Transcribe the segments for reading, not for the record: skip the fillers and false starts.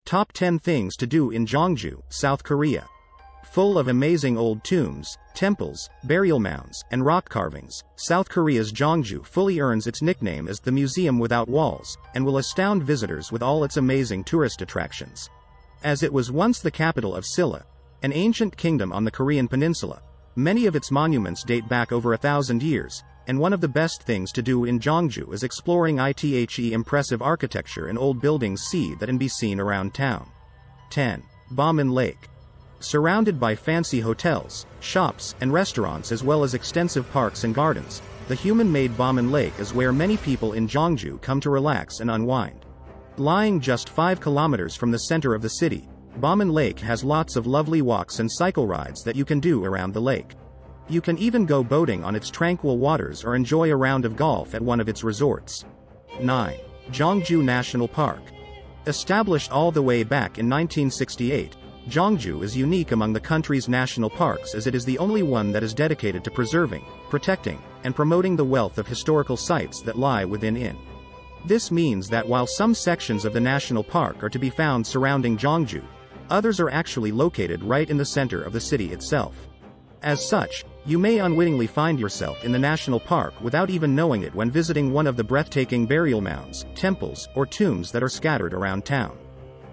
Top 10 Things to Do in Gyeongju, South Korea. Full of amazing old tombs, temples, burial mounds, and rock carvings, South Korea's Gyeongju fully earns its nickname as the Museum Without Walls, and will astound visitors with all its amazing tourist attractions. As it was once the capital of Silla, an ancient kingdom on the Korean peninsula, many of its monuments date back over 1,000 years, and one of the best things to do in Gyeongju is exploring its impressive architecture and old buildings that can be seen around town. 10. Bomun Lake. Surrounded by fancy hotels, shops, and restaurants as well as extensive parks and gardens, the human-made Bomun Lake is where many people in Gyeongju come to relax and unwind. Lying just 5 kilometers from the center of the city, Bomun Lake has lots of lovely walks and cycle rides that you can do around the lake. You can even go boating on its tranquil waters or enjoy a round of golf at one of its resorts. 9. Gyeongju National Park. Established all the way back in 1968, Gyeongju is unique among the country's national parks as it is the only one that is dedicated to preserving, protecting, and promoting the wealth of historical sites that lie within it. This means that while some sections of the national park are to be found surrounding Gyeongju, others are actually located right in the center of the city itself. As such, you may unwittingly find yourself in the national park without even knowing it when visiting one of the breathtaking burial mounds, temples, or tombs that are scattered around town.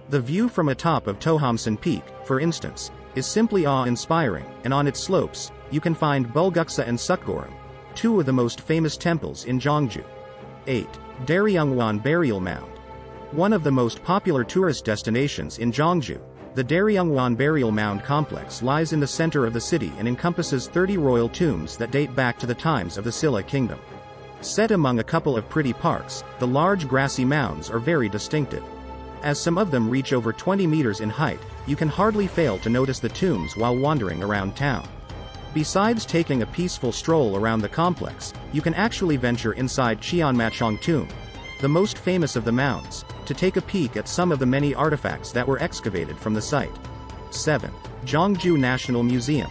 The view from atop of Tohamsan Peak, for instance, is simply awe-inspiring, and on its slopes, you can find Bulguksa and Seokguram, two of the most famous temples in Gyeongju. 8. Daereungwon Burial Mound. One of the most popular tourist destinations in Gyeongju, the Daereungwon Burial Mound complex lies in the center of the city and encompasses 30 royal tombs that date back to the times of the Silla Kingdom. Set among a couple of pretty parks, the large grassy mounds are very distinctive. As some of them reach over 20 meters in height, you can hardly fail to notice the tombs while wandering around town. Besides taking a peaceful stroll around the complex, you can actually venture inside Cheonmachong Tomb, the most famous of the mounds, to take a peek at some of the many artifacts that were excavated from the site. 7. Gyeongju National Museum.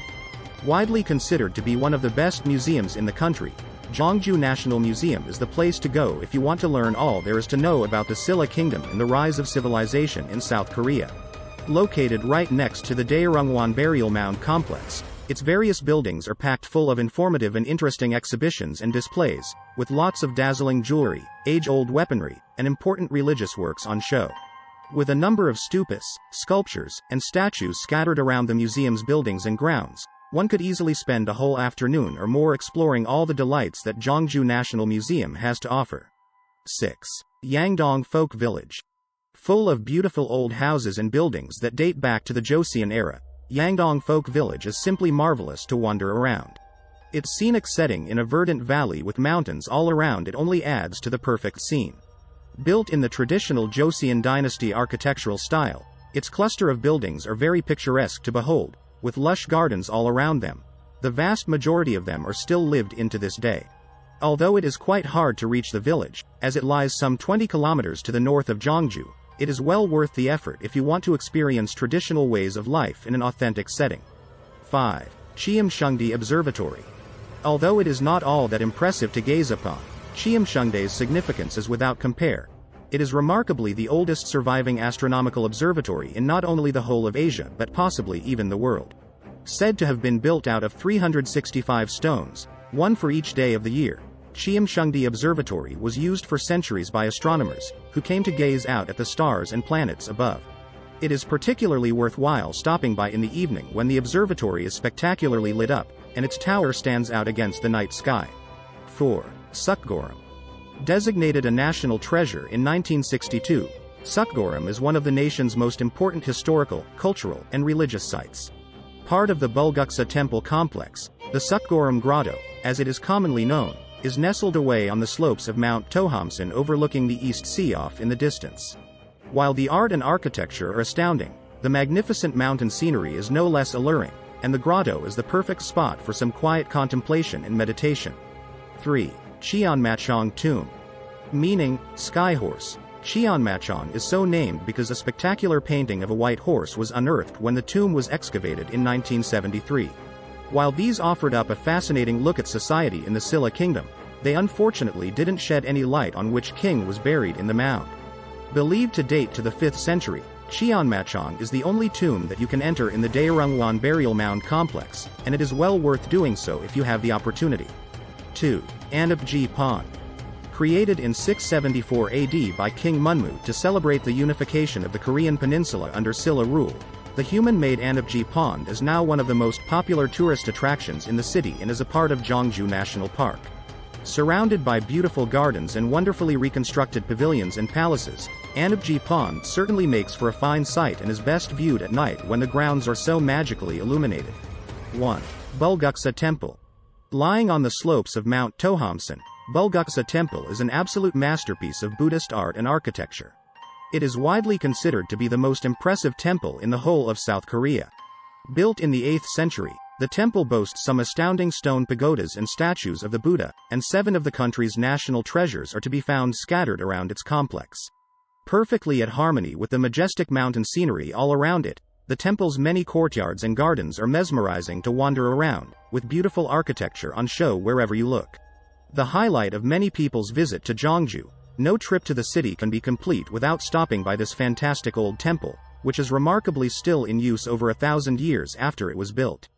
Widely considered to be one of the best museums in the country, Gyeongju National Museum is the place to go if you want to learn all there is to know about the Silla Kingdom and the rise of civilization in South Korea. Located right next to the Daereungwon Burial Mound complex, its various buildings are packed full of informative and interesting exhibitions and displays, with lots of dazzling jewelry, age-old weaponry, and important religious works on show. With a number of stupas, sculptures, and statues scattered around the museum's buildings and grounds, one could easily spend a whole afternoon or more exploring all the delights that Gyeongju National Museum has to offer. 6. Yangdong Folk Village. Full of beautiful old houses and buildings that date back to the Joseon era, Yangdong Folk Village is simply marvelous to wander around. Its scenic setting in a verdant valley with mountains all around it only adds to the perfect scene. Built in the traditional Joseon dynasty architectural style, its cluster of buildings are very picturesque to behold, with lush gardens all around them. The vast majority of them are still lived in to this day. Although it is quite hard to reach the village, as it lies some 20 kilometers to the north of Gyeongju, it is well worth the effort if you want to experience traditional ways of life in an authentic setting. 5. Cheomseongdae Observatory. Although it is not all that impressive to gaze upon, Cheomseongdae's significance is without compare. It is remarkably the oldest surviving astronomical observatory in not only the whole of Asia but possibly even the world. Said to have been built out of 365 stones, one for each day of the year, Cheomseongdae Observatory was used for centuries by astronomers, who came to gaze out at the stars and planets above. It is particularly worthwhile stopping by in the evening when the observatory is spectacularly lit up, and its tower stands out against the night sky. 4. Seokguram. Designated a national treasure in 1962, Seokguram is one of the nation's most important historical, cultural, and religious sites. Part of the Bulguksa Temple complex, the Seokguram Grotto, as it is commonly known, is nestled away on the slopes of Mount Tohamsan overlooking the East Sea off in the distance. While the art and architecture are astounding, the magnificent mountain scenery is no less alluring, and the grotto is the perfect spot for some quiet contemplation and meditation. 3. Cheonmachong Tomb. Meaning, sky horse, Cheonmachong is so named because a spectacular painting of a white horse was unearthed when the tomb was excavated in 1973. While these offered up a fascinating look at society in the Silla Kingdom, they unfortunately didn't shed any light on which king was buried in the mound. Believed to date to the 5th century, Cheonmachong is the only tomb that you can enter in the Daereungwon burial mound complex, and it is well worth doing so if you have the opportunity. 2. Anapji Pond. Created in 674 AD by King Munmu to celebrate the unification of the Korean peninsula under Silla rule, the human-made Anapji Pond is now one of the most popular tourist attractions in the city and is a part of Gyeongju National Park. Surrounded by beautiful gardens and wonderfully reconstructed pavilions and palaces, Anapji Pond certainly makes for a fine sight and is best viewed at night when the grounds are so magically illuminated. 1. Bulguksa Temple. Lying on the slopes of Mount Tohamsan, Bulguksa Temple is an absolute masterpiece of Buddhist art and architecture. It is widely considered to be the most impressive temple in the whole of South Korea. Built in the 8th century, the temple boasts some astounding stone pagodas and statues of the Buddha, and 7 of the country's national treasures are to be found scattered around its complex. Perfectly at harmony with the majestic mountain scenery all around it, the temple's many courtyards and gardens are mesmerizing to wander around, with beautiful architecture on show wherever you look. The highlight of many people's visit to Gyeongju, no trip to the city can be complete without stopping by this fantastic old temple, which is remarkably still in use over 1,000 years after it was built.